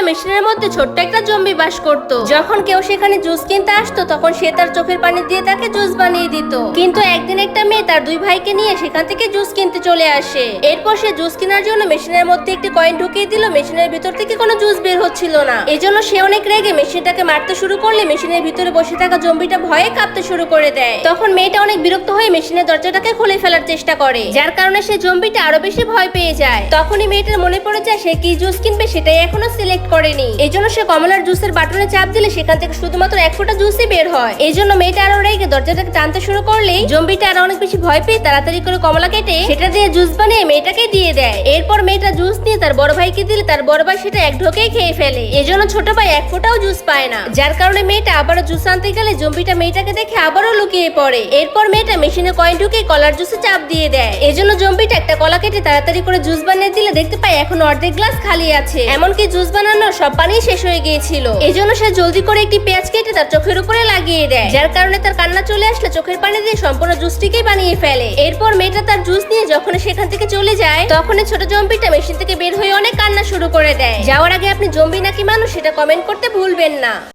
মেশিনের মধ্যে ছোট্ট একটা জম্বি বাস করত। যখন কেউ সেখানে জুস কিনতে আসতো তখন সে তার চোখের পানি দিয়ে তাকে জুস বানিয়ে দিত। কিন্তু একদিন একটা মেয়ে তার দুই ভাইকে নিয়ে সেখান থেকে জুস কিনতে চলে আসে। এরপর সে জুস কেনার জন্য মেশিনের মধ্যে একটি কয়েন ঢুকিয়ে দিল। মেশিনের ভিতর থেকে কোনো জুস বের হচ্ছিল না। এজন্য সে অনেক রেগে মেশিনটাকে মারতে শুরু করলে মেশিনের ভিতরে বসে থাকা জম্বিটা ভয়ে কাঁপতে শুরু করে দেয়। তখন মেয়েটা অনেক বিরক্ত হয়ে মেশিনের দরজাটাকে খুলে ফেলার চেষ্টা করে, যার কারণে সে জম্বিটা আরো বেশি ভয় পেয়ে যায়। তখনই মেয়েটার মনে পড়ে যায় সে কি জুস কিনবে সেটাই এখনো সিলেক্ট করেনি। এজন্য সে কমলার জুসের বাটনে চাপ দিলে সেখান থেকে শুধুমাত্র এক ফোঁটা জুসই বের হয়। এজন্য মেয়েটা আরো রেগে দরজাটাকে টানতে শুরু করলেই জম্বিটা আরো অনেক বেশি ভয় পেয়ে তাড়াতাড়ি করে কমলা কেটে সেটা দিয়ে জুস বানিয়ে মেয়েটাকে দিয়ে দেয়। এরপর মেয়েটা জুস নিয়ে তার বড় ভাইকে দিলে তার বড় ভাই সেটা এক ঢোকেই খেয়ে ফেলে। এজন্য ছোট ভাই এক ফোঁটাও জুস পায় না, যার কারণে মেয়েটা আবারও জুস আনতে গেলে জম্বিটা মেয়েটাকে দেখে আবারও লুকিয়ে পড়ে। এরপর মেয়েটা মেশিনে কয়েন ঢুকিয়ে কলার জুসে চাপ দিয়ে দেয়। এজন্য জম্বিটা একটা কলা কেটে তাড়াতাড়ি করে জুস বানিয়ে দিলে দেখতে পায় এখন অর্ধেক গ্লাস খালি আছে। এমনকি জুস বানানোর সব পানি শেষ হয়ে গিয়েছিল। এজন্য সে জলদি করে একটি পেঁয়াজ কেটে তার চোখের উপরে লাগিয়ে দেয়, যার কারণে তার কান্না চলে আসলে চোখের পানি দিয়ে সম্পূর্ণ জুসটিকে বানিয়ে ফেলে। এরপর মেয়েটা তার জুস নিয়ে যখন সেখান থেকে চলে যায় তখনই ছোট জম্বিটা মেশিন থেকে বের হয়ে অনেক কান্না শুরু করে দেয়। যাওয়ার আগে আপনি জম্বি নাকি মানুষ সেটা কমেন্ট করতে ভুলবেন না।